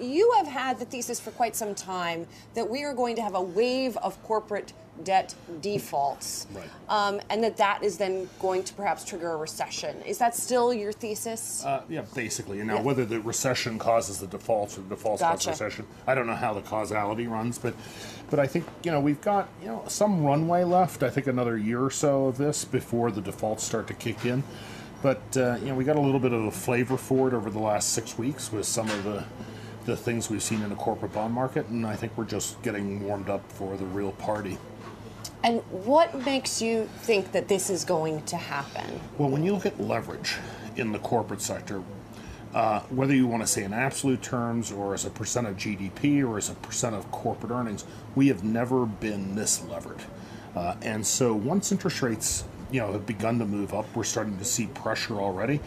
You have had the thesis for quite some time that we are going to have a wave of corporate debt defaults, right. And that is then going to perhaps trigger a recession. Is that still your thesis? Yeah, basically. And now, whether the recession causes the defaults or the defaults cause the recession, I don't know how the causality runs, but I think we've got some runway left. I think another year or so of this before the defaults start to kick in. But we got a little bit of a flavor for it over the last 6 weeks with some of the things we've seen in the corporate bond market, and I think we're just getting warmed up for the real party. And what makes you think that this is going to happen? Well, when you look at leverage in the corporate sector, whether you want to say in absolute terms or as a percent of GDP or as a percent of corporate earnings, we have never been this levered. And so once interest rates have begun to move up, we're starting to see pressure already.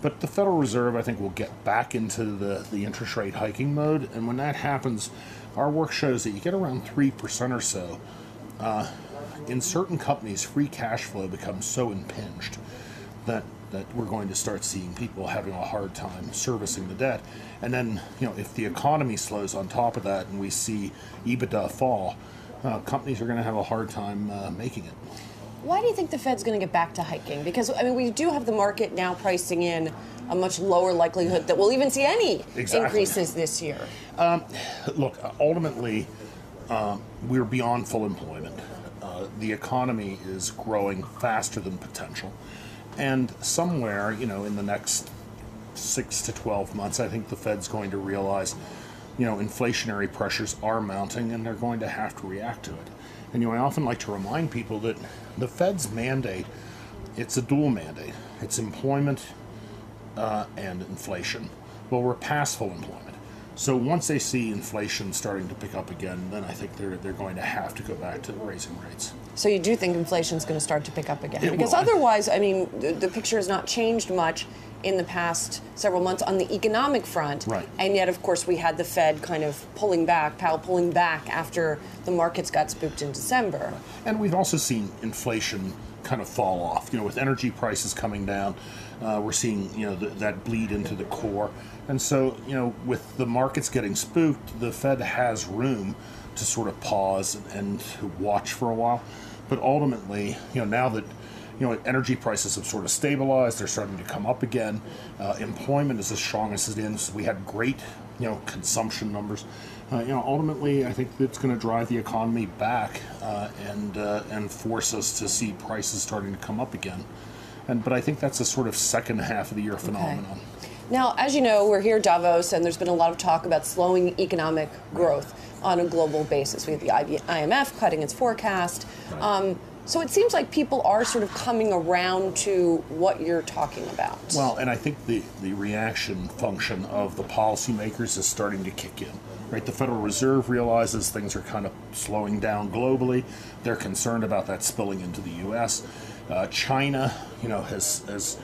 But the Federal Reserve, I think, will get back into the interest rate hiking mode. And when that happens, our work shows that you get around 3% or so. In certain companies, free cash flow becomes so impinged that we're going to start seeing people having a hard time servicing the debt. And then, if the economy slows on top of that and we see EBITDA fall, companies are going to have a hard time making it. Why do you think the Fed's going to get back to hiking? Because, we do have the market now pricing in a much lower likelihood that we'll even see any increases this year. Look, ultimately, we're beyond full employment. The economy is growing faster than potential. And somewhere, in the next 6 to 12 months, I think the Fed's going to realize, inflationary pressures are mounting and they're going to have to react to it. And I often like to remind people that the Fed's mandate, it's a dual mandate. It's employment and inflation. Well, we're past full employment. So once they see inflation starting to pick up again, then I think they're going to have to go back to raising rates. So you do think inflation's going to start to pick up again? It because will. Otherwise, the picture has not changed much in the past several months on the economic front. Right. And yet, of course, we had the Fed kind of Powell pulling back after the markets got spooked in December. And we've also seen inflation kind of fall off. With energy prices coming down, we're seeing that bleed into the core. And so with the markets getting spooked, the Fed has room to sort of pause and watch for a while. But ultimately, now that energy prices have sort of stabilized, they're starting to come up again. Employment is as strong as it is. We had great consumption numbers. Ultimately, I think it's going to drive the economy back and force us to see prices starting to come up again. But I think that's a sort of second half of the year phenomenon. Okay. Now, as you know, we're here at Davos, and there's been a lot of talk about slowing economic growth on a global basis. We have the IMF cutting its forecast. Right. So it seems like people are sort of coming around to what you're talking about. Well, and I think the reaction function of the policymakers is starting to kick in. Right, the Federal Reserve realizes things are kind of slowing down globally. They're concerned about that spilling into the U.S. China, has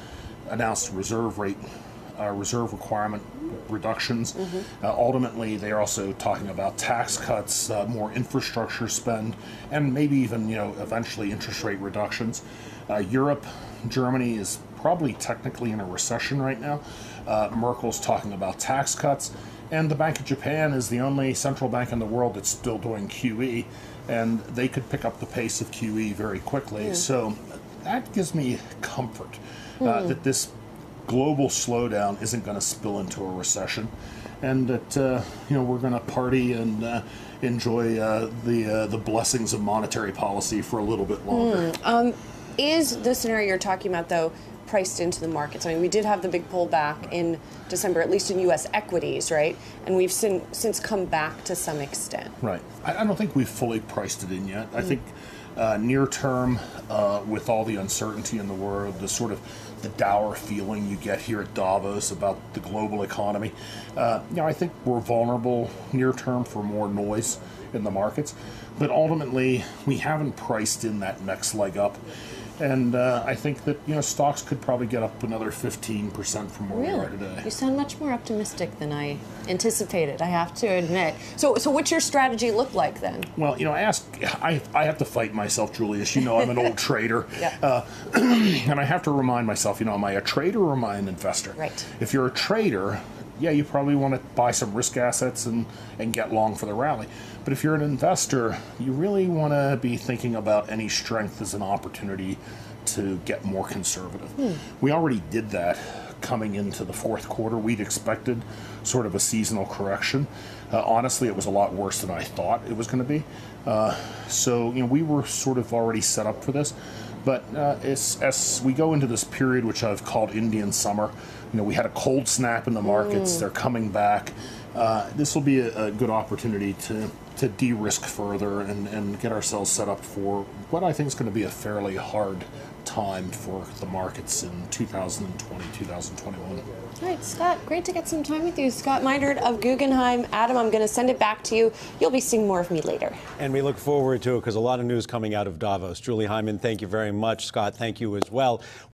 announced reserve requirement reductions. Mm-hmm. Ultimately, they are also talking about tax cuts, more infrastructure spend, and maybe even eventually interest rate reductions. Europe, Germany is probably technically in a recession right now. Merkel's talking about tax cuts. And the Bank of Japan is the only central bank in the world that's still doing QE, and they could pick up the pace of QE very quickly. So that gives me comfort that this global slowdown isn't going to spill into a recession, and that we're going to party and enjoy the blessings of monetary policy for a little bit longer. Is the scenario you're talking about, though, priced into the markets? We did have the big pullback in December, at least in U.S. equities, right? And we've since come back to some extent. Right. I don't think we've fully priced it in yet. I think near term, with all the uncertainty in the world, the sort of the dour feeling you get here at Davos about the global economy, I think we're vulnerable near term for more noise in the markets. But ultimately, we haven't priced in that next leg up. And I think that stocks could probably get up another 15% from where we are today. You sound much more optimistic than I anticipated, I have to admit. So what's your strategy look like then? Well, I have to fight myself, Julius. I'm an old trader. Yeah. And I have to remind myself, am I a trader or am I an investor? Right. If you're a trader, yeah, you probably want to buy some risk assets and get long for the rally. But if you're an investor, you really want to be thinking about any strength as an opportunity to get more conservative. We already did that coming into the fourth quarter. We'd expected sort of a seasonal correction. Honestly, it was a lot worse than I thought it was going to be. So, we were sort of already set up for this. But as we go into this period, which I've called Indian summer, we had a cold snap in the markets. They're coming back. This will be a good opportunity to de-risk further and get ourselves set up for what I think is going to be a fairly hard time for the markets in 2020, 2021. All right, Scott, great to get some time with you. Scott Meindert of Guggenheim. Adam, I'm going to send it back to you. You'll be seeing more of me later. And we look forward to it because a lot of news coming out of Davos. Julie Hyman, thank you very much. Scott, thank you as well.